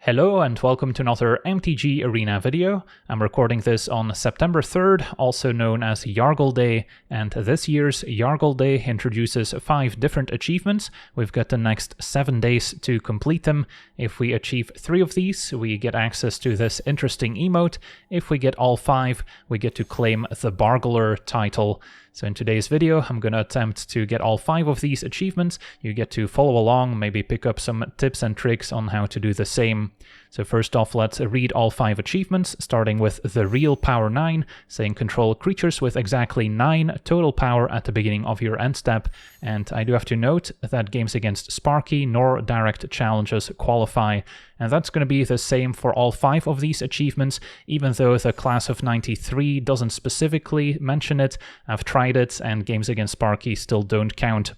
Hello and welcome to another MTG Arena video. I'm recording this on September 3rd, also known as Yargle Day, and this year's Yargle Day introduces 5 different achievements. We've got the next 7 days to complete them. If we achieve 3 of these, we get access to this interesting emote. If we get all 5, we get to claim the Bargler title. So in today's video, I'm going to attempt to get all 5 of these achievements. You get to follow along, maybe pick up some tips and tricks on how to do the same. So first off, let's read all 5 achievements, starting with the real power 9, saying control creatures with exactly 9 total power at the beginning of your end step. And I do have to note that games against Sparky nor direct challenges qualify. And that's going to be the same for all 5 of these achievements, even though the class of 93 doesn't specifically mention it. I've tried it, and games against Sparky still don't count.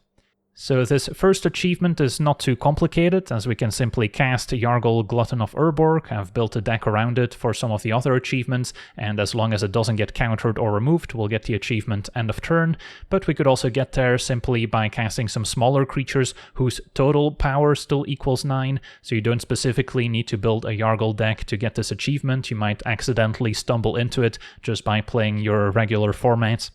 So this first achievement is not too complicated, as we can simply cast Yargle, Glutton of Urborg. I've built a deck around it for some of the other achievements, and as long as it doesn't get countered or removed, we'll get the achievement end of turn. But we could also get there simply by casting some smaller creatures whose total power still equals 9, so you don't specifically need to build a Yargle deck to get this achievement. You might accidentally stumble into it just by playing your regular format.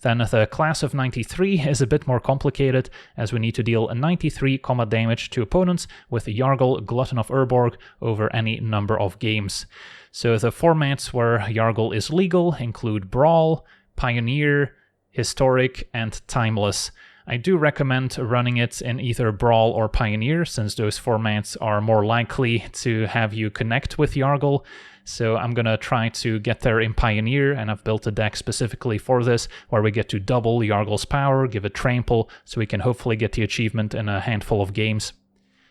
Then the class of 93 is a bit more complicated, as we need to deal 93 combat damage to opponents with Yargle, Glutton of Urborg over any number of games. So the formats where Yargle is legal include Brawl, Pioneer, Historic, and Timeless. I do recommend running it in either Brawl or Pioneer, since those formats are more likely to have you connect with Yargle. So I'm going to try to get there in Pioneer, and I've built a deck specifically for this, where we get to double Yargle's power, give it trample, so we can hopefully get the achievement in a handful of games.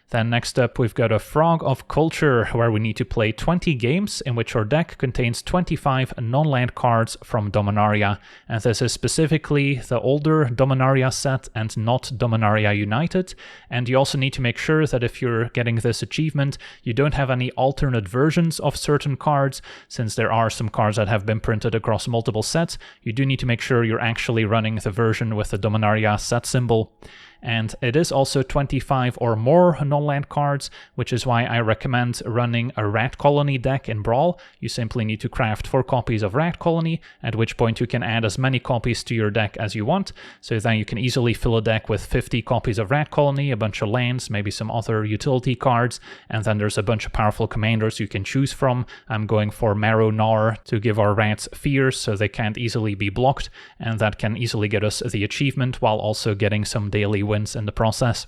Then next up, we've got a Frog of Culture, where we need to play 20 games in which our deck contains 25 non-land cards from Dominaria. And this is specifically the older Dominaria set and not Dominaria United. And you also need to make sure that if you're getting this achievement, you don't have any alternate versions of certain cards. Since there are some cards that have been printed across multiple sets, you do need to make sure you're actually running the version with the Dominaria set symbol. And it is also 25 or more non-land cards, which is why I recommend running a Rat Colony deck in Brawl. You simply need to craft 4 copies of Rat Colony, at which point you can add as many copies to your deck as you want. So then you can easily fill a deck with 50 copies of Rat Colony, a bunch of lands, maybe some other utility cards, and then there's a bunch of powerful commanders you can choose from. I'm going for Marrow Gnar to give our rats fears so they can't easily be blocked, and that can easily get us the achievement while also getting some daily wins in the process.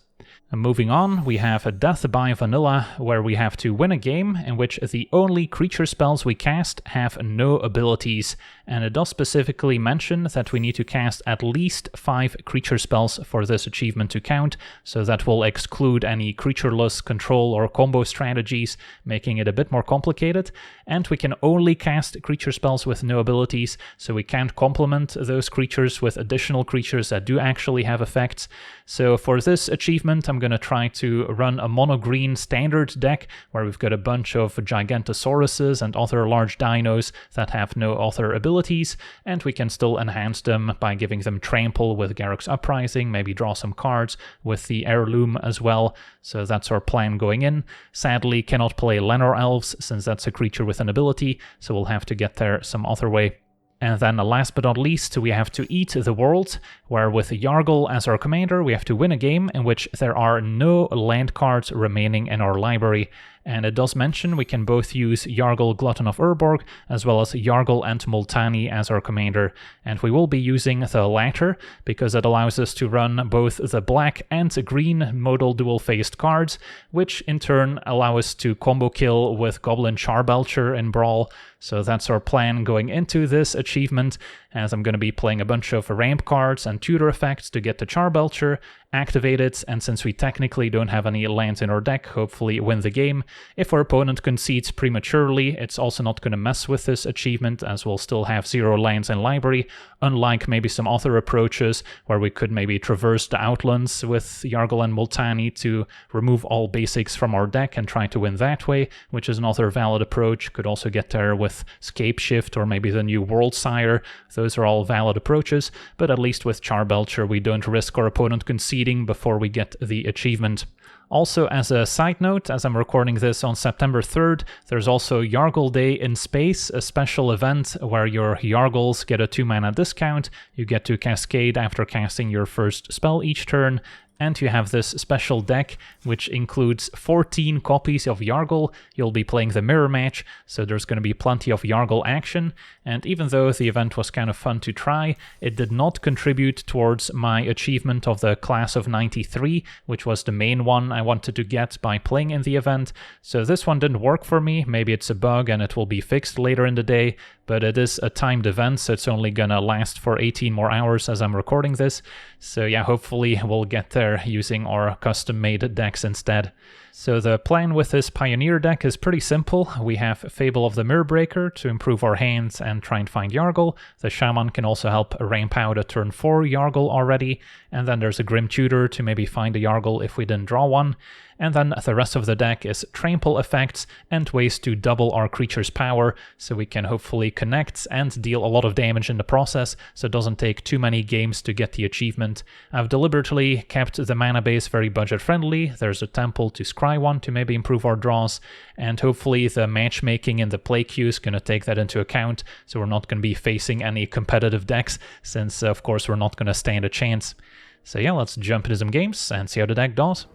And moving on, we have a Death by Vanilla, where we have to win a game in which the only creature spells we cast have no abilities. And it does specifically mention that we need to cast at least 5 creature spells for this achievement to count, so that will exclude any creatureless control or combo strategies, making it a bit more complicated. And we can only cast creature spells with no abilities, so we can't complement those creatures with additional creatures that do actually have effects. So for this achievement, I'm going to try to run a mono-green standard deck where we've got a bunch of Gigantosauruses and other large dinos that have no other abilities, and we can still enhance them by giving them trample with Garruk's Uprising, maybe draw some cards with the Heirloom as well. So that's our plan going in. Sadly, cannot play Lenor Elves, since that's a creature with an ability, so we'll have to get there some other way. And then last but not least, we have to Eat the World, where with Yargle as our commander, we have to win a game in which there are no land cards remaining in our library. And it does mention we can both use Yargle, Glutton of Urborg, as well as Yargle and Multani as our commander. And we will be using the latter, because it allows us to run both the black and green modal dual-faced cards, which in turn allow us to combo kill with Goblin Charbelcher in Brawl. So that's our plan going into this achievement, as I'm going to be playing a bunch of ramp cards and tutor effects to get the Charbelcher, activate it, and since we technically don't have any lands in our deck, hopefully win the game. If our opponent concedes prematurely, it's also not going to mess with this achievement, as we'll still have 0 lands in library, unlike maybe some other approaches where we could maybe traverse the Outlands with Yargle and Multani to remove all basics from our deck and try to win that way, which is another valid approach. Could also get there with Scapeshift or maybe the new World Sire. Those are all valid approaches, but at least with Charbelcher we don't risk our opponent conceding before we get the achievement. Also, as a side note, as I'm recording this on September 3rd, there's also Yargle Day in Space, a special event where your Yargles get a 2-mana discount, you get to cascade after casting your first spell each turn, and you have this special deck which includes 14 copies of Yargle. You'll be playing the mirror match, so there's going to be plenty of Yargle action, and even though the event was kind of fun to try, it did not contribute towards my achievement of the class of 93, which was the main one I wanted to get by playing in the event. So this one didn't work for me. Maybe it's a bug and it will be fixed later in the day, but it is a timed event, so it's only gonna last for 18 more hours as I'm recording this. So yeah, hopefully we'll get there using our custom-made decks instead. So the plan with this Pioneer deck is pretty simple. We have Fable of the Mirrorbreaker to improve our hands and try and find Yargle. The Shaman can also help ramp out a turn 4 Yargle already. And then there's a Grim Tutor to maybe find a Yargle if we didn't draw one. And then the rest of the deck is trample effects and ways to double our creature's power, so we can hopefully connect and deal a lot of damage in the process, so it doesn't take too many games to get the achievement. I've deliberately kept the mana base very budget friendly. There's a temple to scry one to maybe improve our draws, and hopefully the matchmaking in the play queue is going to take that into account, so we're not going to be facing any competitive decks, since of course we're not going to stand a chance. So yeah, let's jump into some games and see how the deck does.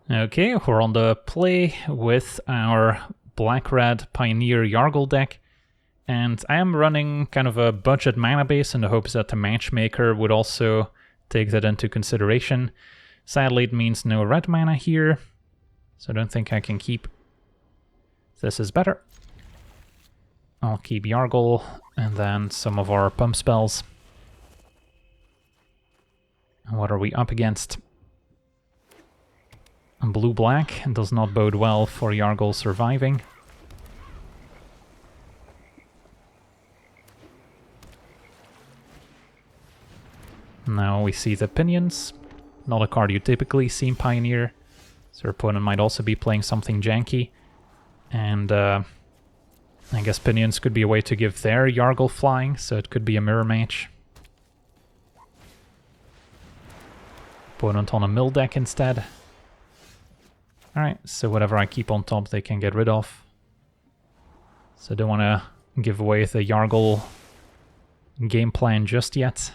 Okay, we're on the play with our Black-Red Pioneer Yargle deck, and I am running kind of a budget mana base in the hopes that the matchmaker would also take that into consideration. Sadly, it means no red mana here, so I don't think I can keep. This is better. I'll keep Yargle and then some of our pump spells. What are we up against? Blue-black does not bode well for Yargle surviving. Now we see the Pinions, not a card you typically see in Pioneer, so our opponent might also be playing something janky. And I guess Pinions could be a way to give their Yargle flying, so it could be a mirror match. Opponent on a mill deck instead. Alright, so whatever I keep on top they can get rid of. So I don't want to give away the Yargle game plan just yet.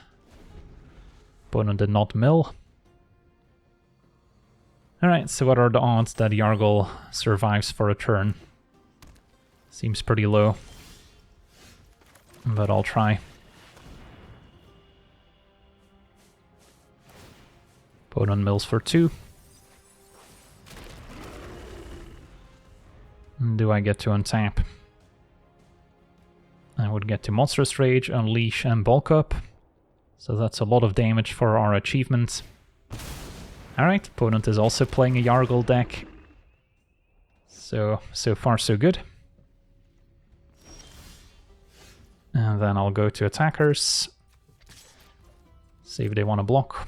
Opponent did not mill. Alright, so what are the odds that Yargle survives for a turn? Seems pretty low, but I'll try. Opponent mills for 2. Do I get to untap? I would get to Monstrous Rage, Unleash, and Bulk Up. So that's a lot of damage for our achievements. Alright, opponent is also playing a Yargle deck. So far so good. And then I'll go to attackers. See if they want to block.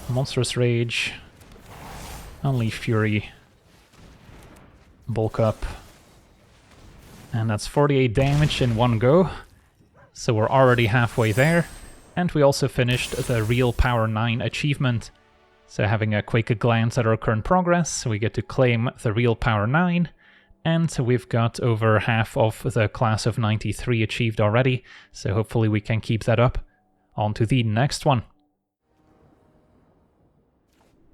Monstrous Rage. Unleash Fury. Bulk Up. And that's 48 damage in one go. So we're already halfway there. And we also finished the Real Power 9 achievement. So having a quick glance at our current progress, we get to claim the Real Power 9. And we've got over half of the class of 93 achieved already. So hopefully we can keep that up. On to the next one.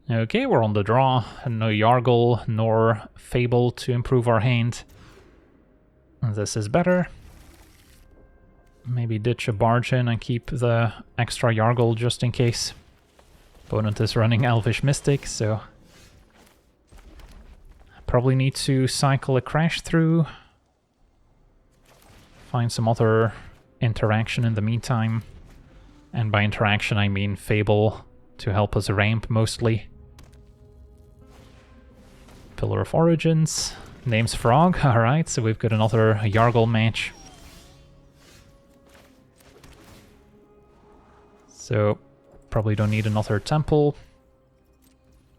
Okay, we're on the draw. No Yargle nor Fable to improve our hand. This is better. Maybe ditch a barge in and keep the extra Yargle just in case. Opponent is running Elvish Mystic, so probably need to cycle a Crash through. Find some other interaction in the meantime. And by interaction I mean Fable to help us ramp mostly. Pillar of Origins. Name's Frog, alright, so we've got another Yargle match. So, probably don't need another temple.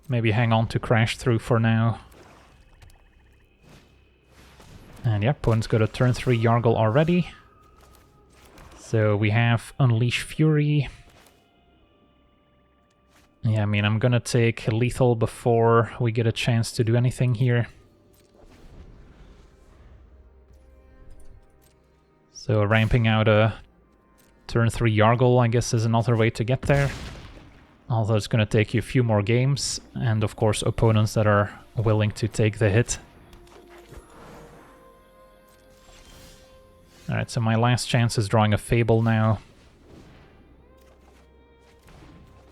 Maybe hang on to Crash Through for now. And yeah, opponent's got a turn 3 Yargle already. So we have Unleash Fury. Yeah, I mean, I'm gonna take lethal before we get a chance to do anything here. So ramping out a turn 3 Yargle, I guess, is another way to get there. Although it's gonna take you a few more games, and of course opponents that are willing to take the hit. Alright, so my last chance is drawing a Fable now.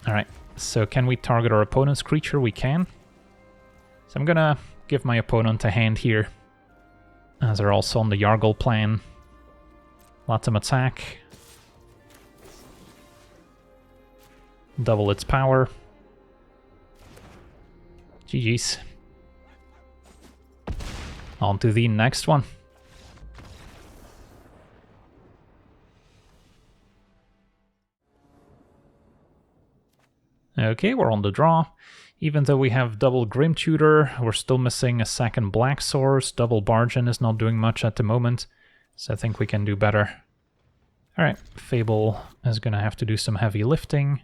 Alright, so can we target our opponent's creature? We can. So I'm gonna give my opponent a hand here, as they're also on the Yargle plan. Let them attack. Double its power. GG's. On to the next one. Okay, we're on the draw. Even though we have double Grim Tutor, we're still missing a second Black Source. Double Bargain is not doing much at the moment, so I think we can do better. Alright, Fable is gonna have to do some heavy lifting.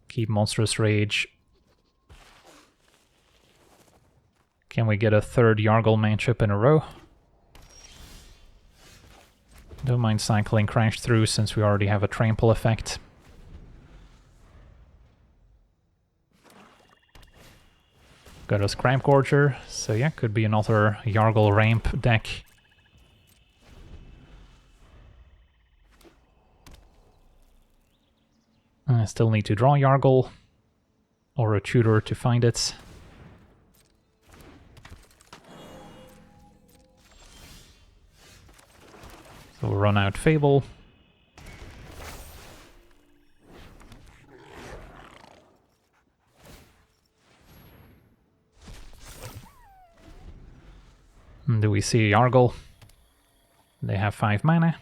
Keep Monstrous Rage. Can we get a third Yargle matchup in a row? Don't mind cycling Crash through since we already have a trample effect. Got a Scrap Gorger, so yeah, could be another Yargle ramp deck. I still need to draw Yargle, or a tutor to find it. So we'll run out Fable. Do we see Yargle? They have 5 mana.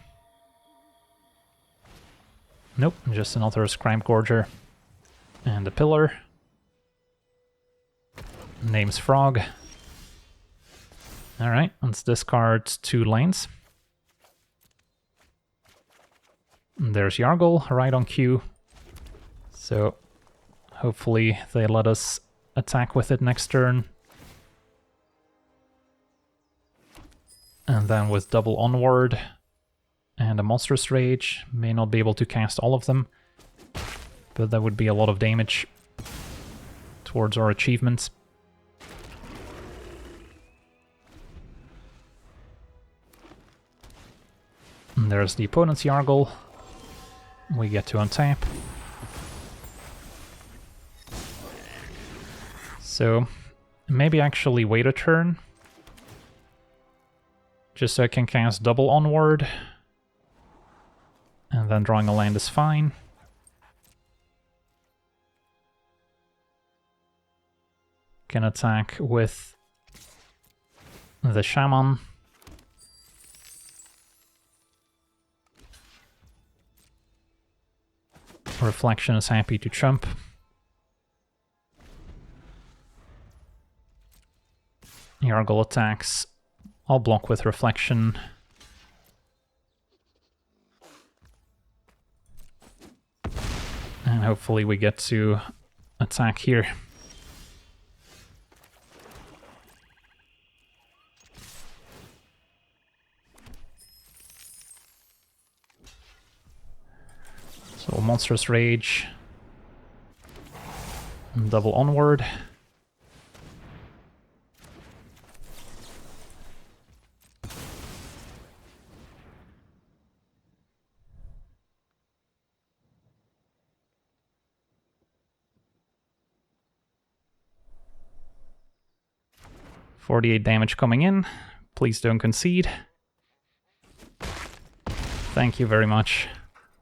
Nope, just another Scrap Gorger. And a Pillar. Name's Frog. Alright, let's discard 2 lands. And there's Yargle right on cue. So hopefully they let us attack with it next turn. And then with double Onward and a Monstrous Rage, may not be able to cast all of them, but that would be a lot of damage towards our achievements. And there's the opponent's Yargle. We get to untap. So maybe actually wait a turn, just so I can cast double Onward. And then drawing a land is fine. Can attack with the Shaman. Reflection is happy to chump. Yargle attacks. I'll block with Reflection. And hopefully we get to attack here. So Monstrous Rage. And double Onward. .48 damage coming in. Please don't concede. Thank you very much.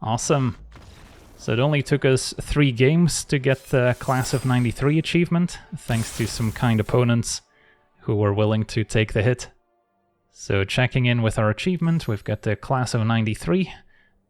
Awesome. So it only took us 3 games to get the Class of 93 achievement, thanks to some kind opponents who were willing to take the hit. So checking in with our achievement, we've got the Class of 93,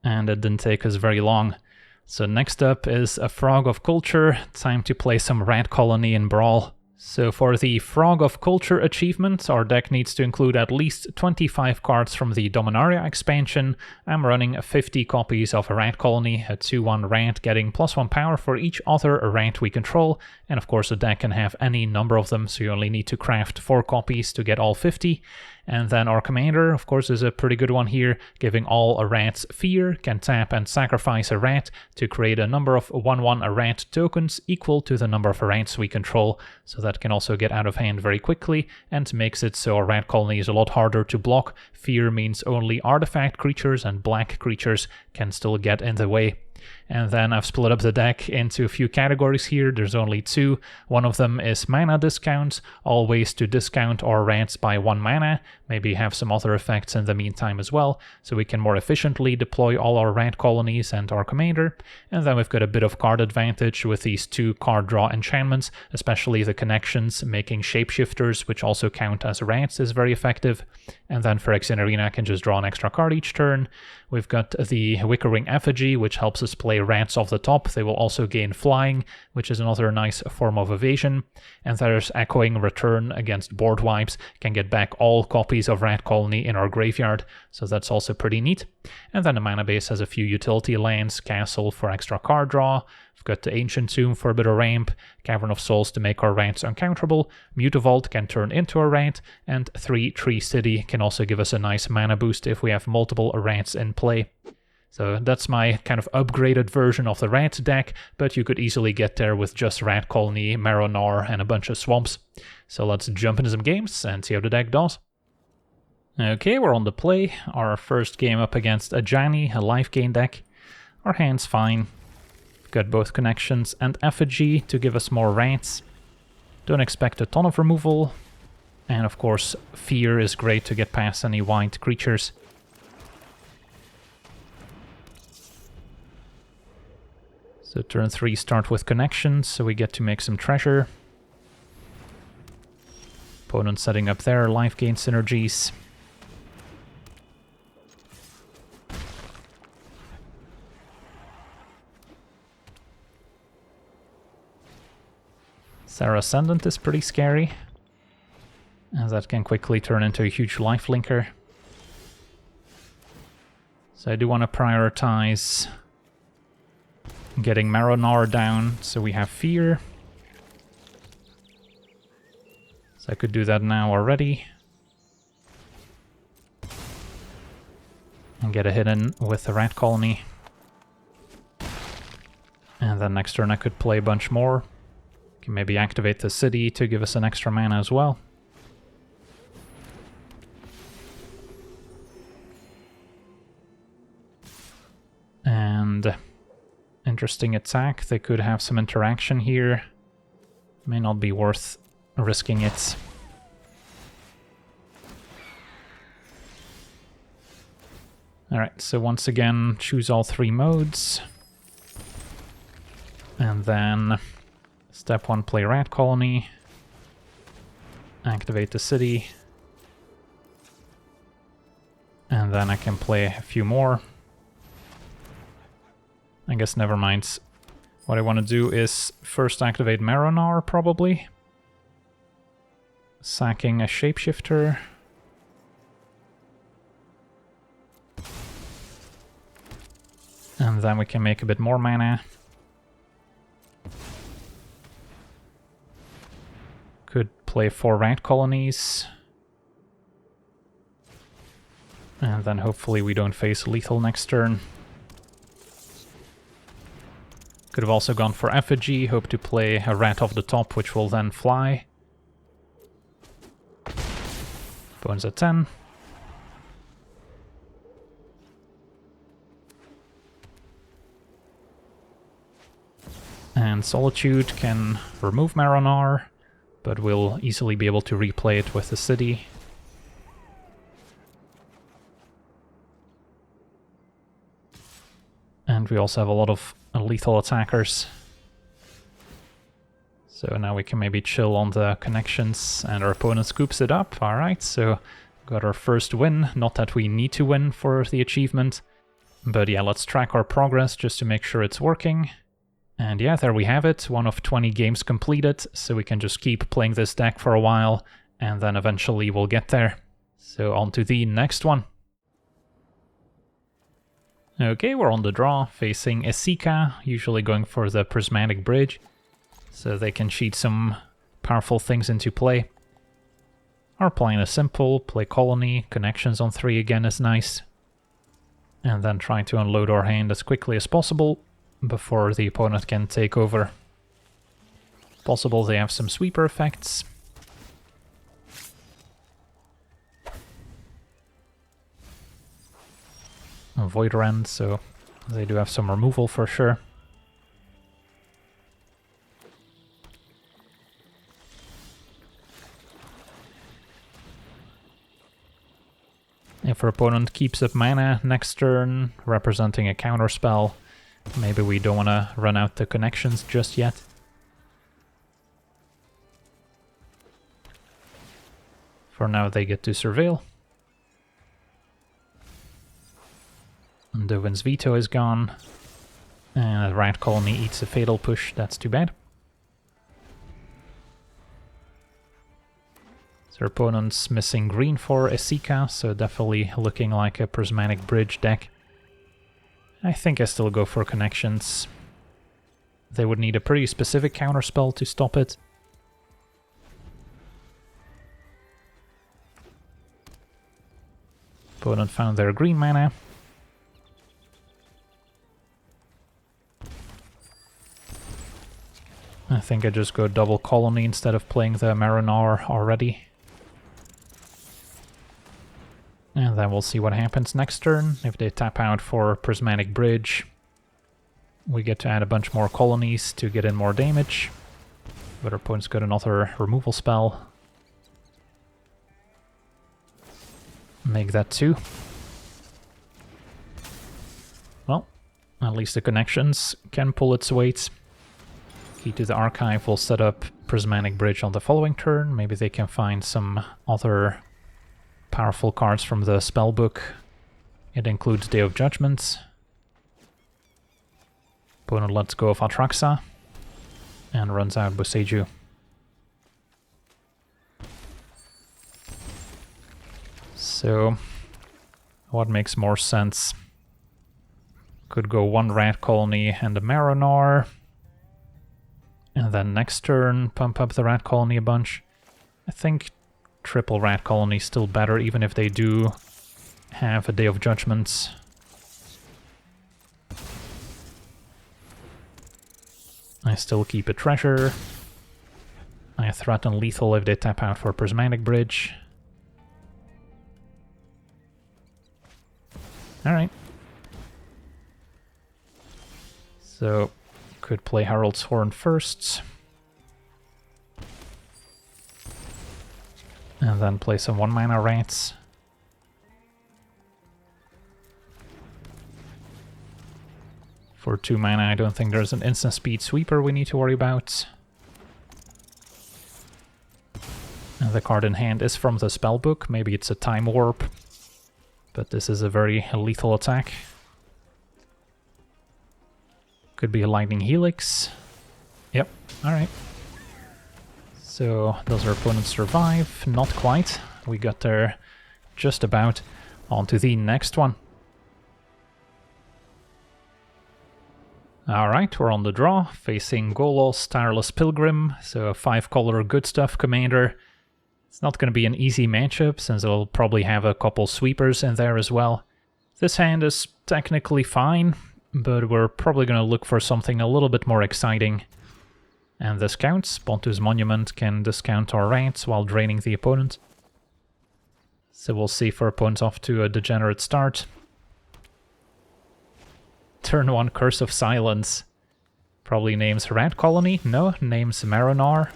and it didn't take us very long. So next up is a Frog of Culture. Time to play some Rat Colony in Brawl. So for the Frog of Culture achievement, our deck needs to include at least 25 cards from the Dominaria expansion. I'm running 50 copies of a rat colony, a 2/1 rat getting +1 power for each other rat we control, and of course the deck can have any number of them, so you only need to craft 4 copies to get all 50. And then our commander, of course, is a pretty good one here, giving all rats fear, can tap and sacrifice a rat to create a number of 1/1 rat tokens equal to the number of rats we control, so that can also get out of hand very quickly and makes it so a rat colony is a lot harder to block. Fear means only artifact creatures and black creatures can still get in the way. And then I've split up the deck into a few categories here. There's only 2. One of them is mana discounts, all ways to discount our rats by 1 mana, maybe have some other effects in the meantime as well, so we can more efficiently deploy all our rat colonies and our commander. And then we've got a bit of card advantage with these 2 card draw enchantments, especially the connections, making shapeshifters, which also count as rats, is very effective. And then Phyrexian Arena can just draw an extra card each turn. We've got the Wickering Effigy, which helps us play rats off the top. They will also gain flying, which is another nice form of evasion. And there's Echoing Return against board wipes, can get back all copies of Rat Colony in our graveyard, so that's also pretty neat. And then the mana base has a few utility lands, Castle for extra card draw. We've got the Ancient Tomb for a bit of ramp, Cavern of Souls to make our rats uncounterable, Mutavault can turn into a rat, and 3 Tree City can also give us a nice mana boost if we have multiple rats in play. So that's my kind of upgraded version of the rat deck, but you could easily get there with just Rat Colony, Marrow-Gnawer, and a bunch of swamps. So let's jump into some games and see how the deck does. Okay, we're on the play. Our first game up against a Ajani, a life gain deck. Our hand's fine. Got both connections and Effigy to give us more rats. Don't expect a ton of removal. And of course, Fear is great to get past any white creatures. So turn 3 start with connections, so we get to make some treasure. Opponent setting up their life gain synergies. Sarah Ascendant is pretty scary, as that can quickly turn into a huge life linker. So I do want to prioritize getting Marrow-Gnawer down, so we have Fear. So I could do that now already. And get a hit in with the Rat Colony. And then next turn I could play a bunch more. Can maybe activate the city to give us an extra mana as well. And interesting attack. They could have some interaction here. May not be worth risking it. Alright, so once again, choose all 3 modes. And then step 1, play Rat Colony. Activate the city. And then I can play a few more. I guess never mind. What I want to do is first activate Marrow-Gnawer, probably. Sacking a Shapeshifter. And then we can make a bit more mana. Could play 4 Rat Colonies. And then hopefully we don't face lethal next turn. Could have also gone for Effigy, hope to play a rat off the top, which will then fly. Bones at 10. And Solitude can remove Marrow-Gnawer, but we'll easily be able to replay it with the city. And we also have a lot of lethal attackers. So now we can maybe chill on the connections, and our opponent scoops it up. Alright, so got our first win. Not that we need to win for the achievement, but yeah, let's track our progress just to make sure it's working. And yeah, there we have it, 1 of 20 games completed, so we can just keep playing this deck for a while, and then eventually we'll get there. So on to the next one. Okay, we're on the draw, facing Esika, usually going for the Prismatic Bridge, so they can cheat some powerful things into play. Our plan is simple, play Colony, connections on 3 again is nice, and then try to unload our hand as quickly as possible before the opponent can take over. Possible they have some sweeper effects. Void Rend, so they do have some removal for sure. If our opponent keeps up mana next turn, representing a counterspell, maybe we don't want to run out the connections just yet. For now they get to surveil. And Dovin's Veto is gone. And Rat Colony eats a Fatal Push, that's too bad. So our opponent's missing green for Esika, so definitely looking like a Prismatic Bridge deck. I think I still go for connections. They would need a pretty specific counterspell to stop it. Opponent found their green mana. I think I just go double Colony instead of playing the Marinar already. And then we'll see what happens next turn. If they tap out for Prismatic Bridge, we get to add a bunch more colonies to get in more damage. But our opponent's got another removal spell. Make that 2. Well, at least the connections can pull its weight. Key to the Archive will set up Prismatic Bridge on the following turn. Maybe they can find some other powerful cards from the spellbook. It includes Day of Judgment. Opponent lets go of Atraxa and runs out Boseiju. So, what makes more sense? Could go 1 Rat Colony and a Marinar. And then next turn, pump up the Rat Colony a bunch. I think triple Rat Colony is still better, even if they do have a Day of Judgment. I still keep a treasure. I threaten lethal if they tap out for Prismatic Bridge. Alright. So, could play Herald's Horn first. And then play some 1-mana rats. For 2 mana, I don't think there's an instant speed sweeper we need to worry about. And the card in hand is from the spellbook. Maybe it's a Time Warp. But this is a very lethal attack. Could be a Lightning Helix. Yep, alright. So, does our opponent survive? Not quite. We got there just about. On to the next one. Alright, we're on the draw, facing Golos, Tireless Pilgrim, so a 5-color good stuff commander. It's not going to be an easy matchup, since it'll probably have a couple sweepers in there as well. This hand is technically fine, but we're probably going to look for something a little bit more exciting. And this counts. Bontu's Monument can discount our rats while draining the opponent. So we'll see if our opponent's off to a degenerate start. Turn 1 Curse of Silence. Probably names Rat Colony. No, names Marinar.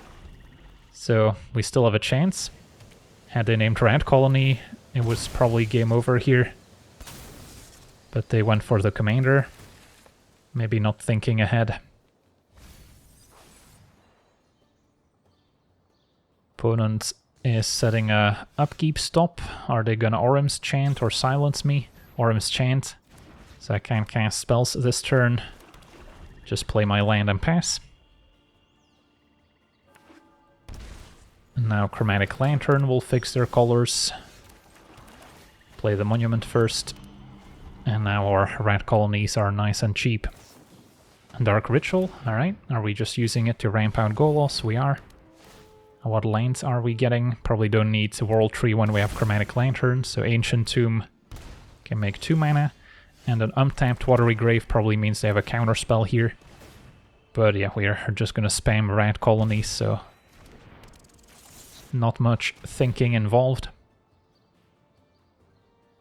So we still have a chance. Had they named Rat Colony, it was probably game over here. But they went for the commander. Maybe not thinking ahead. Opponent is setting a upkeep stop. Are they gonna Orim's Chant or silence me? Orim's Chant. So I can't cast spells this turn. Just play my land and pass. And now Chromatic Lantern will fix their colors. Play the Monument first. And now our red colonies are nice and cheap. Dark Ritual, alright. Are we just using it to ramp out Golos? We are. What lands are we getting? Probably don't need World Tree when we have Chromatic Lantern, so Ancient Tomb can make 2 mana. And an untapped Watery Grave probably means they have a counterspell here. But yeah, we are just gonna spam red colonies, so not much thinking involved.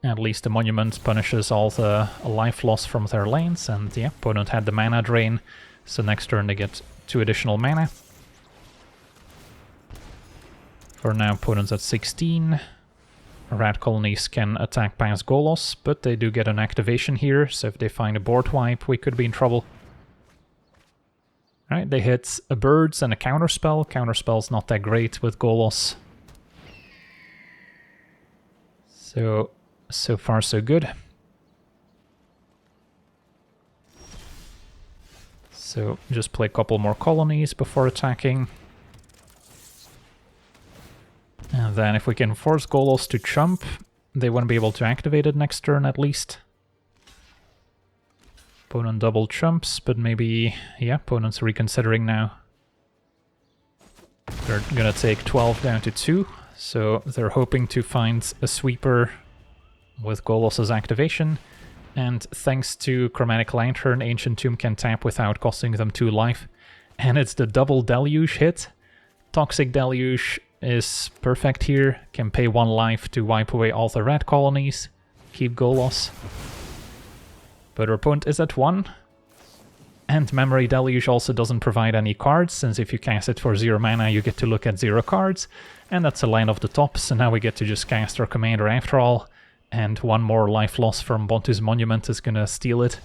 At least the Monument punishes all the life loss from their lanes, and the opponent had the mana drain, so next turn they get 2 additional mana. For now, opponent's at 16. Red colonies can attack past Golos, but they do get an activation here, so if they find a board wipe, we could be in trouble. Alright, they hit a birds and a counterspell. Counterspell's not that great with Golos. So far so good. So just play a couple more colonies before attacking. And then if we can force Golos to chump, they won't be able to activate it next turn at least. Opponent double chumps, but maybe, yeah, opponent's reconsidering now. They're gonna take 12 down to 2, so they're hoping to find a sweeper with Golos' activation. And thanks to Chromatic Lantern, Ancient Tomb can tap without costing them 2 life. And it's the double Deluge hit. Toxic Deluge is perfect here, can pay 1 life to wipe away all the red colonies, keep Golos. But our opponent is at 1. And Memory Deluge also doesn't provide any cards, since if you cast it for 0 mana you get to look at 0 cards. And that's a land off the top, so now we get to just cast our commander after all. And 1 more life loss from Bontu's Monument is gonna steal it.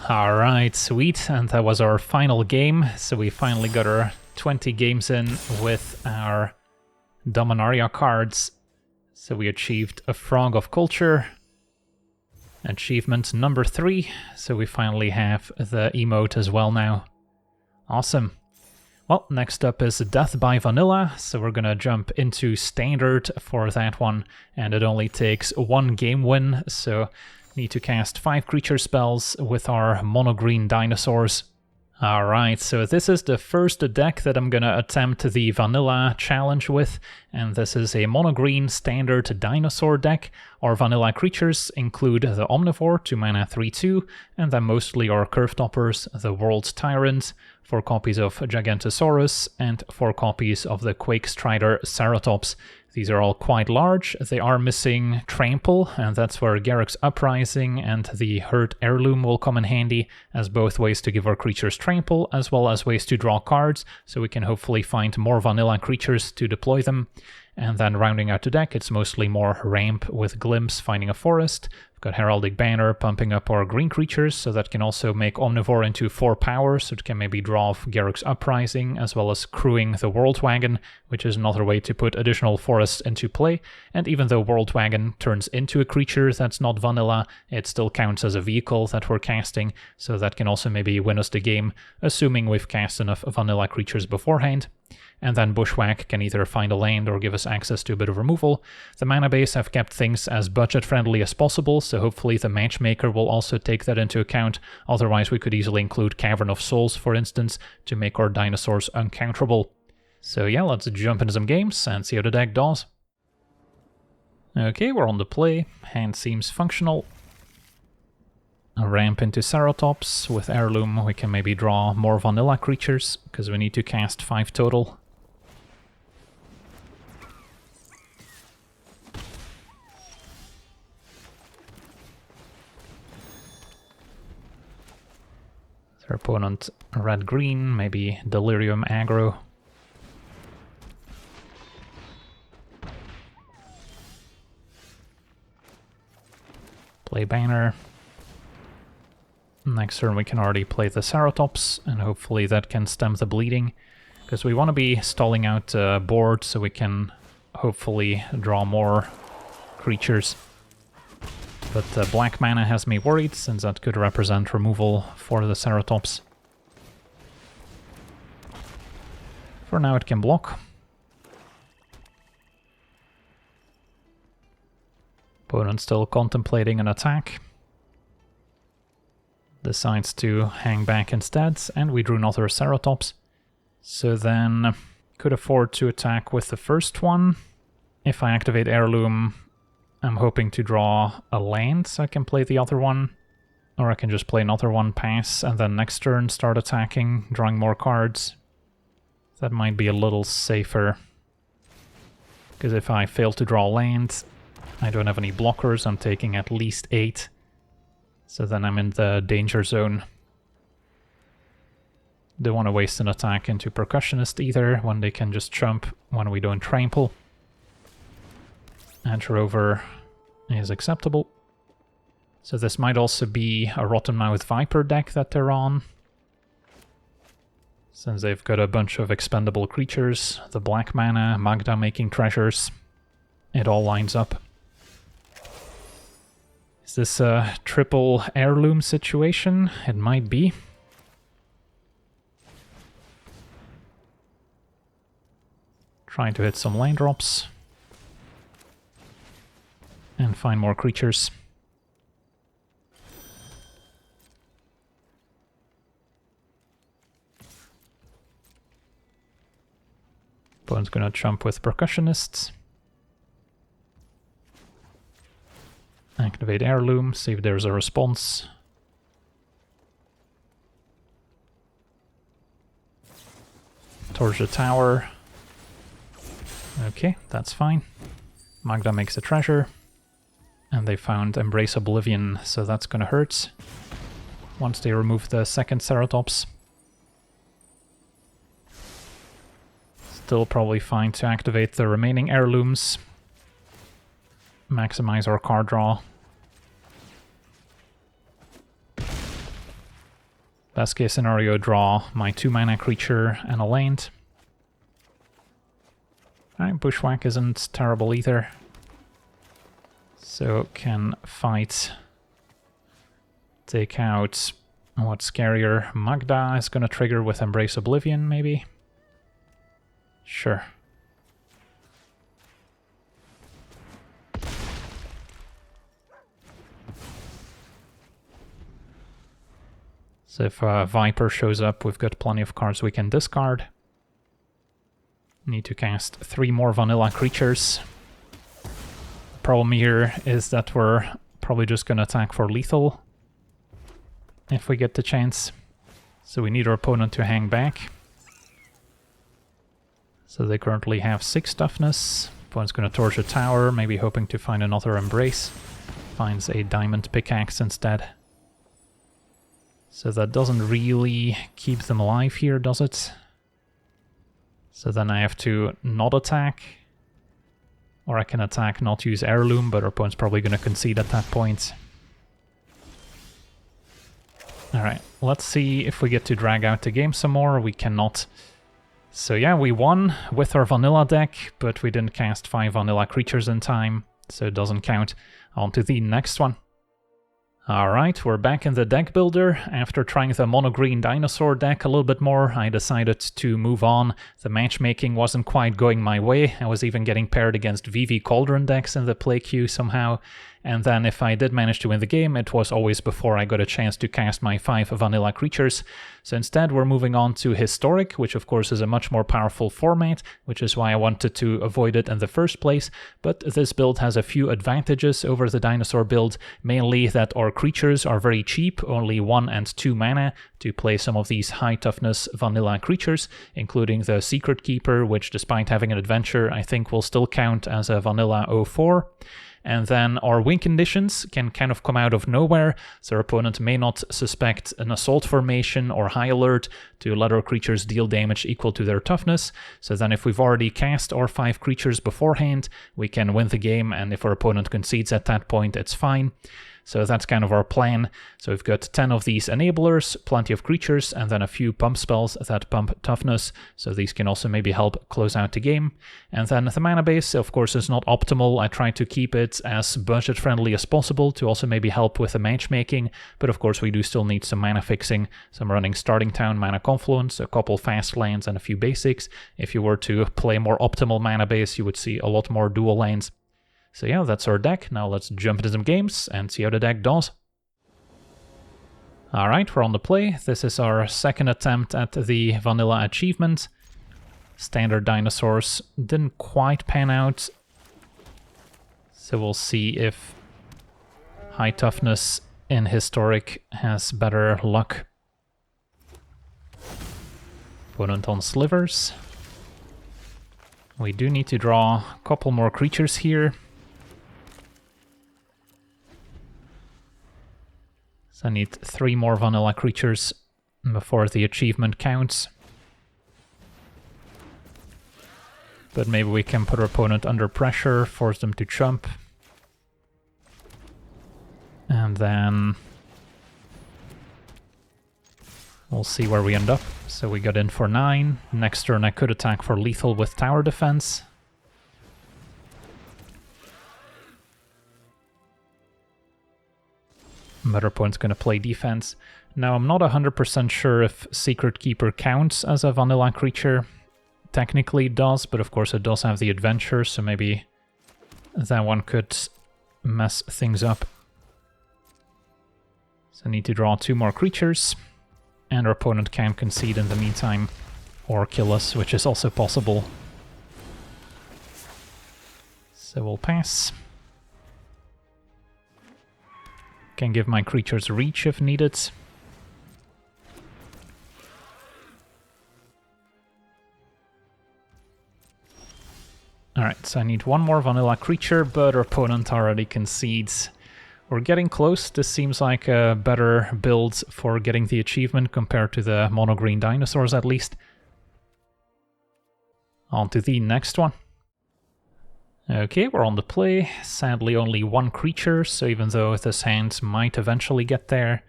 Alright, sweet, and that was our final game. So we finally got our 20 games in with our Dominaria cards. So we achieved a Frog of Culture. Achievement number 3, so we finally have the emote as well now. Awesome. Well, next up is Death by Vanilla, so we're gonna jump into Standard for that one, and it only takes 1 game win, so need to cast 5 creature spells with our mono-green dinosaurs. Alright, so this is the first deck that I'm gonna attempt the vanilla challenge with, and this is a mono-green standard dinosaur deck. Our vanilla creatures include the Omnivore, 2 mana 3/2, and then mostly our Curve Toppers, the World's Tyrant, 4 copies of Gigantosaurus, and 4 copies of the Quake Strider Ceratops. These are all quite large. They are missing Trample, and that's where Garruk's Uprising and the Herd Heirloom will come in handy, as both ways to give our creatures Trample, as well as ways to draw cards, so we can hopefully find more vanilla creatures to deploy them. And then rounding out the deck, it's mostly more ramp with Glimpse, finding a forest. We've got Heraldic Banner pumping up our green creatures, so that can also make Omnivore into 4 power, so it can maybe draw off Garruk's Uprising, as well as crewing the World Wagon, which is another way to put additional forests into play. And even though World Wagon turns into a creature that's not vanilla, it still counts as a vehicle that we're casting, so that can also maybe win us the game, assuming we've cast enough vanilla creatures beforehand. And then Bushwhack can either find a land or give us access to a bit of removal. The mana base have kept things as budget friendly as possible, so hopefully the matchmaker will also take that into account. Otherwise we could easily include Cavern of Souls, for instance, to make our dinosaurs uncounterable. So yeah, let's jump into some games and see how the deck does. Okay, we're on the play. Hand seems functional. A ramp into Ceratops. With Heirloom we can maybe draw more vanilla creatures, because we need to cast 5 total. Their opponent red-green, maybe Delirium aggro. Play Banner. Next turn we can already play the Ceratops, and hopefully that can stem the bleeding, because we want to be stalling out board so we can hopefully draw more creatures. But black mana has me worried, since that could represent removal for the Ceratops. For now it can block. Opponent still contemplating an attack. Decides to hang back instead, and we drew another Ceratops. So then could afford to attack with the first one. If I activate Heirloom, I'm hoping to draw a land so I can play the other one. Or I can just play another one, pass, and then next turn start attacking, drawing more cards. That might be a little safer. Because if I fail to draw land, I don't have any blockers, I'm taking at least 8. So then I'm in the danger zone. Don't want to waste an attack into Percussionist either, when they can just jump when we don't trample. Edge Rover is acceptable. So this might also be a Rottenmouth Viper deck that they're on. Since they've got a bunch of expendable creatures, the black mana, Magda making treasures, it all lines up. Is this a triple Heirloom situation? It might be. Trying to hit some land drops. And find more creatures. Opponent's gonna jump with Percussionists. Activate Heirloom, see if there's a response. Torch the tower. Okay, that's fine. Magda makes a treasure. And they found Embrace Oblivion, so that's gonna hurt. Once they remove the second Ceratops. Still probably fine to activate the remaining Heirlooms. Maximize our card draw. Best case scenario, draw my 2 mana creature and a land. Alright, Bushwhack isn't terrible either. So can fight. Take out what's scarier. Magda is gonna trigger with Embrace Oblivion, maybe? Sure. So if Viper shows up, we've got plenty of cards we can discard. Need to cast 3 more vanilla creatures. The problem here is that we're probably just going to attack for lethal if we get the chance. So we need our opponent to hang back. So they currently have 6 toughness. Opponent's going to torch a tower, maybe hoping to find another Embrace. Finds a diamond pickaxe instead. So that doesn't really keep them alive here, does it? So then I have to not attack. Or I can attack, not use Heirloom, but our opponent's probably going to concede at that point. Alright, let's see if we get to drag out the game some more. We cannot. So yeah, we won with our vanilla deck, but we didn't cast 5 vanilla creatures in time, so it doesn't count. On to the next one. Alright, we're back in the deck builder. After trying the mono-green dinosaur deck a little bit more, I decided to move on. The matchmaking wasn't quite going my way. I was even getting paired against VV Cauldron decks in the play queue somehow. And then if I did manage to win the game, it was always before I got a chance to cast my 5 vanilla creatures. So instead we're moving on to Historic, which of course is a much more powerful format, which is why I wanted to avoid it in the first place. But this build has a few advantages over the dinosaur build, mainly that our creatures are very cheap, only 1 and 2 mana to play some of these high toughness vanilla creatures, including the Secret Keeper, which despite having an adventure, I think will still count as a vanilla 04. And then our win conditions can kind of come out of nowhere, so our opponent may not suspect an assault formation or high alert to let our creatures deal damage equal to their toughness. So then if we've already cast our 5 creatures beforehand, we can win the game, and if our opponent concedes at that point, it's fine. So that's kind of our plan. So we've got 10 of these enablers, plenty of creatures, and then a few pump spells that pump toughness. So these can also maybe help close out the game. And then the mana base, of course, is not optimal. I try to keep it as budget friendly as possible to also maybe help with the matchmaking. But of course, we do still need some mana fixing. So I'm running Starting Town, Mana Confluence, a couple fast lands, and a few basics. If you were to play more optimal mana base, you would see a lot more dual lands. So yeah, that's our deck. Now let's jump into some games and see how the deck does. Alright, we're on the play. This is our second attempt at the vanilla achievement. Standard dinosaurs didn't quite pan out. So we'll see if high toughness in historic has better luck. Opponent on slivers. We do need to draw a couple more creatures here. So I need 3 more vanilla creatures before the achievement counts. But maybe we can put our opponent under pressure, force them to jump. And then we'll see where we end up. So we got in for 9. Next turn I could attack for lethal with tower defense. But our opponent's going to play defense. Now I'm not 100% sure if Secret Keeper counts as a vanilla creature. Technically it does, but of course it does have the adventure, so maybe that one could mess things up. So I need to draw 2 more creatures. And our opponent can concede in the meantime, or kill us, which is also possible. So we'll pass. Can give my creatures reach if needed. Alright, so I need 1 more vanilla creature, but our opponent already concedes. We're getting close. This seems like a better build for getting the achievement compared to the mono-green dinosaurs at least. On to the next one. Okay, we're on the play. Sadly only 1 creature, so even though this hand might eventually get there,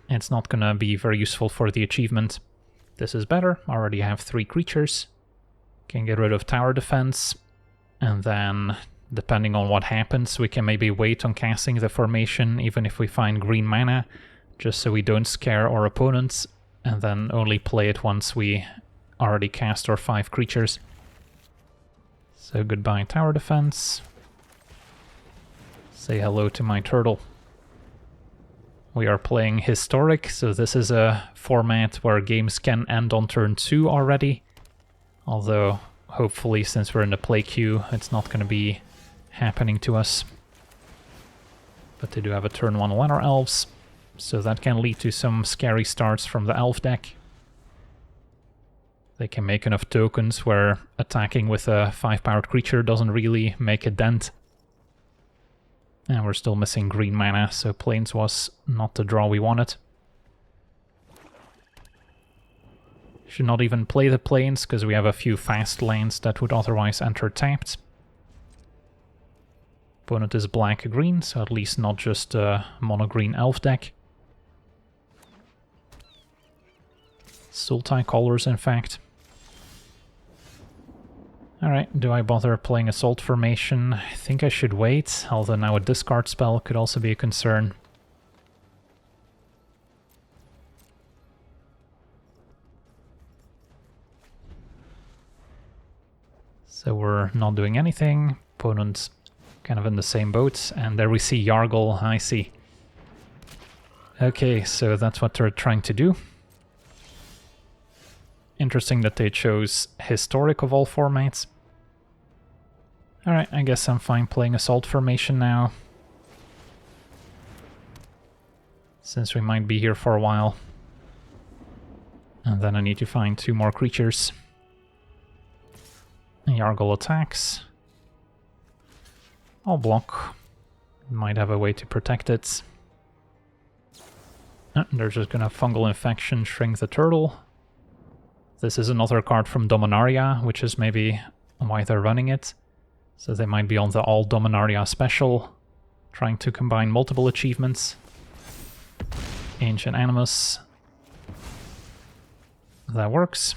it's not gonna be very useful for the achievement. This is better. I already have 3 creatures. Can get rid of tower defense, and then depending on what happens, we can maybe wait on casting the formation even if we find green mana, just so we don't scare our opponents, and then only play it once we already cast our 5 creatures. So goodbye tower defense. Say hello to my turtle. We are playing Historic, so this is a format where games can end on turn 2 already. Although, hopefully, since we're in the play queue, it's not going to be happening to us. But they do have a turn 1 Winter Elves, so that can lead to some scary starts from the Elf deck. They can make enough tokens where attacking with a 5-powered creature doesn't really make a dent. And we're still missing green mana, so Plains was not the draw we wanted. Should not even play the Plains, because we have a few fast lands that would otherwise enter tapped. Opponent is black-green, so at least not just a mono-green elf deck. Sultai colors, in fact. Alright, do I bother playing Assault Formation? I think I should wait, although now a discard spell could also be a concern. So we're not doing anything, opponent's kind of in the same boat, and there we see Yargle, I see. Okay, so that's what they're trying to do. Interesting that they chose Historic of all formats. Alright, I guess I'm fine playing Assault Formation now, since we might be here for a while. And then I need to find 2 more creatures. Yargle attacks. I'll block. Might have a way to protect it. They're just gonna Fungal Infection, Shrink the Turtle. This is another card from Dominaria, which is maybe why they're running it. So they might be on the all Dominaria special, trying to combine multiple achievements. Ancient Animus. That works.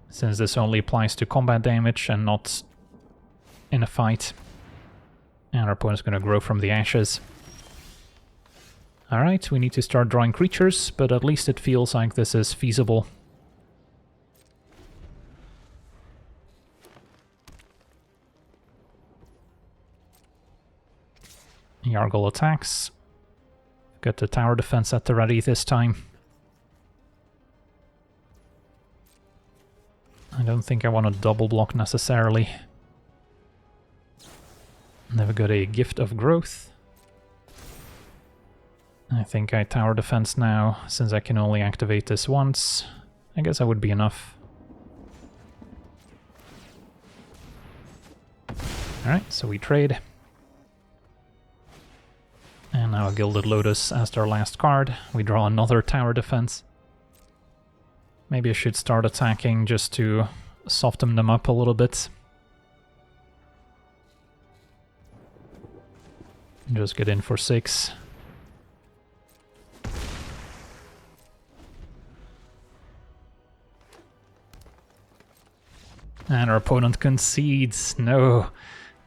Since this only applies to combat damage and not in a fight. And our opponent's going to grow from the ashes. Alright, we need to start drawing creatures, but at least it feels like this is feasible. Yargle attacks. Got the tower defense at the ready this time. I don't think I want to double block necessarily. Never got a Gift of Growth. I think I tower defense now, since I can only activate this once. I guess that would be enough. Alright, so we trade. And now a Gilded Lotus as our last card. We draw another tower defense. Maybe I should start attacking just to soften them up a little bit. Just get in for 6. And our opponent concedes. No,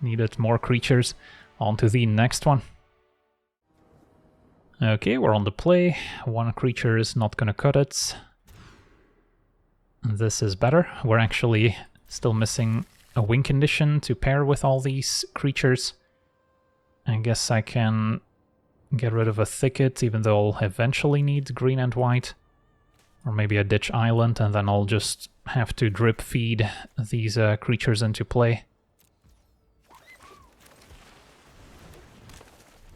needed more creatures. On to the next one. Okay, we're on the play. One creature is not gonna cut it. This is better. We're actually still missing a win condition to pair with all these creatures. I guess I can get rid of a thicket, even though I'll eventually need green and white. Or maybe a ditch island, and then I'll just have to drip feed these creatures into play.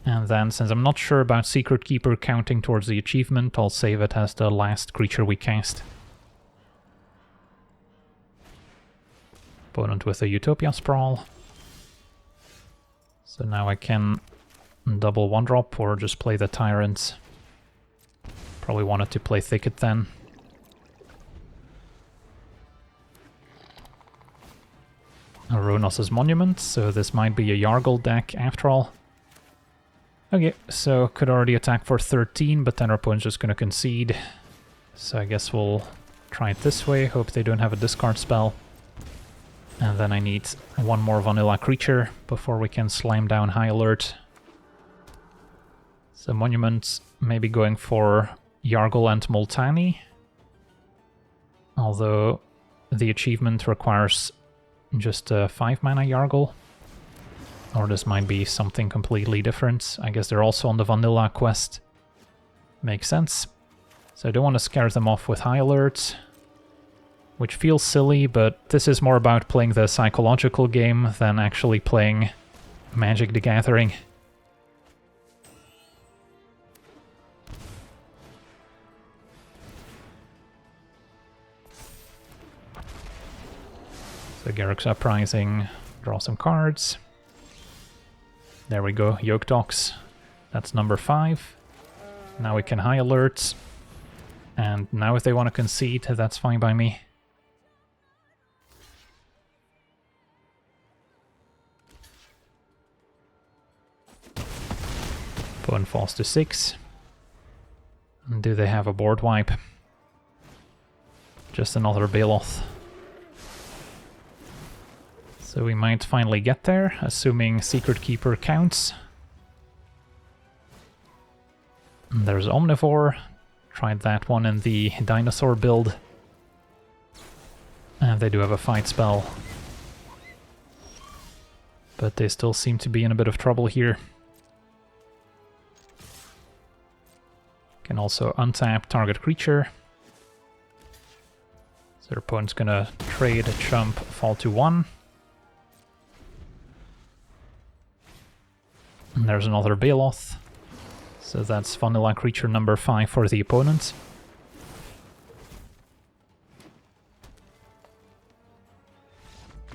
And then, since I'm not sure about Secret Keeper counting towards the achievement, I'll save it as the last creature we cast. Opponent with a Utopia Sprawl. So now I can double 1-drop or just play the Tyrant. Probably wanted to play Thicket then. Aronos' Monument, so this might be a Yargle deck after all. Okay, so could already attack for 13, but then our opponent's just gonna concede. So I guess we'll try it this way, hope they don't have a discard spell. And then I need one more vanilla creature before we can slam down High Alert. So Monument, maybe going for Yargle and Multani. Although the achievement requires just a 5-mana Yargle. Or this might be something completely different. I guess they're also on the vanilla quest. Makes sense. So I don't want to scare them off with High Alert. Which feels silly, but this is more about playing the psychological game than actually playing Magic the Gathering. So Garruk's Uprising, draw some cards. There we go, Yoke Dogs. That's number 5. Now we can High Alert. And now if they want to concede, that's fine by me. Opponent falls to 6. Do they have a board wipe? Just another Baloth. So we might finally get there, assuming Secret Keeper counts. And there's Omnivore. Tried that one in the dinosaur build. And they do have a fight spell. But they still seem to be in a bit of trouble here. Can also untap target creature. So their opponent's gonna trade a chump, fall to 1. And there's another Baloth. So that's vanilla creature number 5 for the opponent.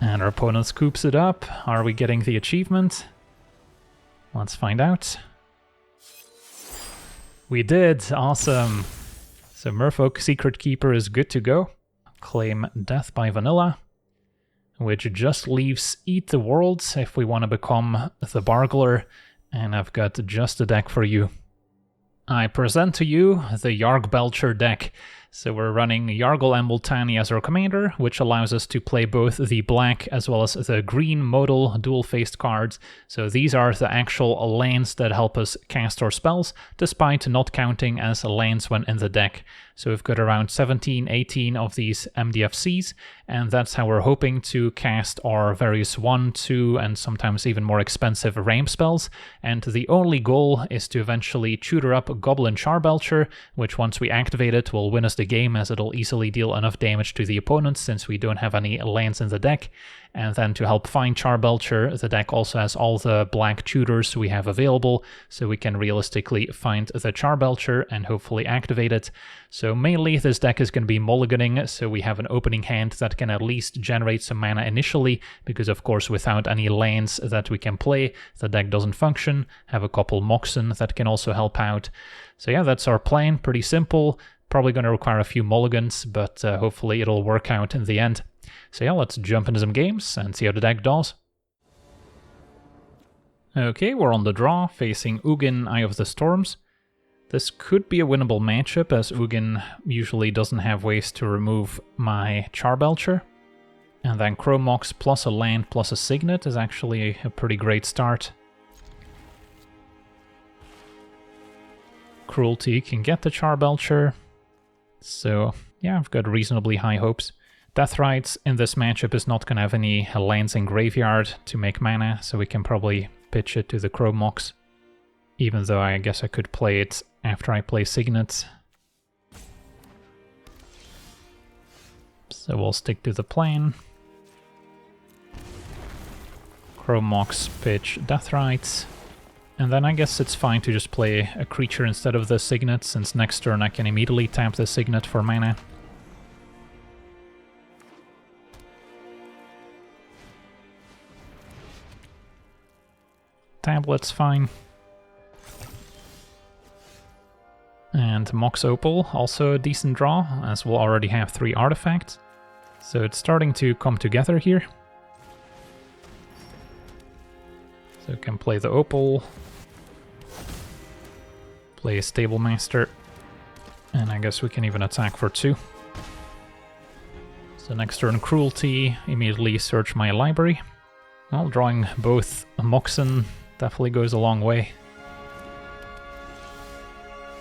And our opponent scoops it up. Are we getting the achievement? Let's find out. We did! Awesome! So Merfolk Secret Keeper is good to go. Claim Death by Vanilla. which just leaves Eat the World if we want to become the Bargler, and I've got just a deck for you. I present to you the Yargbelcher deck. So we're running Yargle and Multani as our commander, which allows us to play both the black as well as the green modal dual-faced cards. So these are the actual lands that help us cast our spells, despite not counting as lands when in the deck. So we've got around 17, 18 of these MDFCs, and that's how we're hoping to cast our various 1, 2, and sometimes even more expensive ramp spells. And the only goal is to eventually tutor up Goblin Charbelcher, which once we activate it will win us the game, as it'll easily deal enough damage to the opponents since we don't have any lands in the deck. And then to help find Charbelcher, the deck also has all the black tutors we have available, so we can realistically find the Charbelcher and hopefully activate it. So mainly this deck is going to be mulliganing, so we have an opening hand that can at least generate some mana initially, because of course without any lands that we can play, the deck doesn't function. Have a couple Moxen that can also help out. So yeah, that's our plan, pretty simple. Probably going to require a few mulligans, but hopefully it'll work out in the end. So yeah, let's jump into some games and see how the deck does. Okay, we're on the draw, facing Ugin, Eye of the Storms. This could be a winnable matchup, as Ugin usually doesn't have ways to remove my Charbelcher. And then Chromox plus a land plus a Signet is actually a pretty great start. Cruelty can get the Charbelcher. So yeah, I've got reasonably high hopes. Deathright in this matchup is not going to have any lands in graveyard to make mana, so we can probably pitch it to the Chromox. Even though I guess I could play it after I play Signet. So we'll stick to the plan. Chromox, pitch Deathright. And then I guess it's fine to just play a creature instead of the Signet, since next turn I can immediately tap the Signet for mana. Tablet's fine. And Mox Opal, also a decent draw, as we'll already have 3 artifacts. So it's starting to come together here. So we can play the Opal, play a Stable Master, and I guess we can even attack for 2. So next turn Cruelty, immediately search my library. Well, drawing both Moxen definitely goes a long way.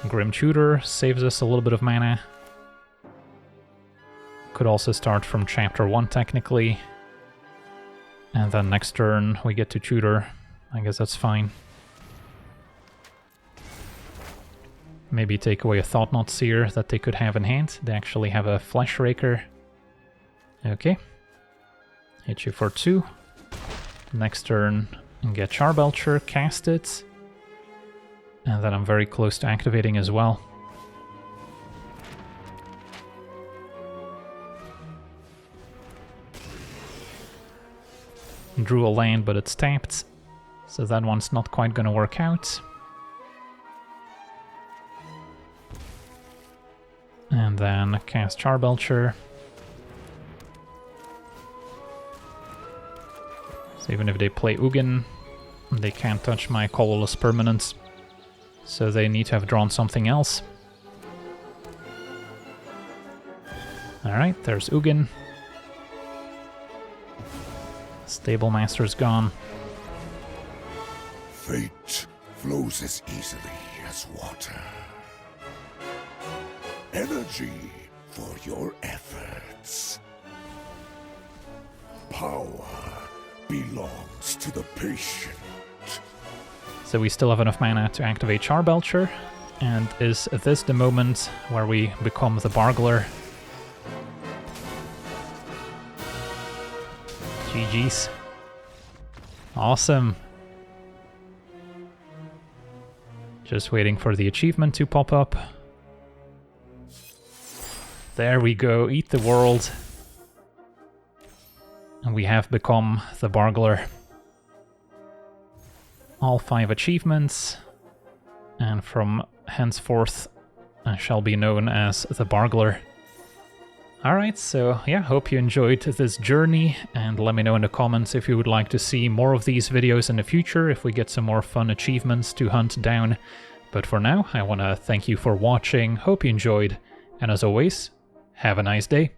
Grim Tutor saves us a little bit of mana. Could also start from Chapter 1 technically. And then next turn we get to Tutor. I guess that's fine. Maybe take away a Thought-Knot Seer that they could have in hand. They actually have a Flesh Raker. Okay. Hit you for 2. Next turn, get Charbelcher, cast it. And then I'm very close to activating as well. Drew a land, but it's tapped. So that one's not quite gonna work out. And then cast Charbelcher. So even if they play Ugin, they can't touch my colorless permanents. So they need to have drawn something else. Alright, there's Ugin. Stable Master's gone. Fate flows as easily as water. Energy for your efforts. Power belongs to the patient. So we still have enough mana to activate Charbelcher, and is this the moment where we become the Bargler? GG's. Awesome. Just waiting for the achievement to pop up. There we go, Eat the World. And we have become the Bargler. All 5 achievements, and from henceforth I shall be known as the Bargler. Alright, so yeah, hope you enjoyed this journey, and let me know in the comments if you would like to see more of these videos in the future, if we get some more fun achievements to hunt down. But for now, I want to thank you for watching, hope you enjoyed, and as always, have a nice day.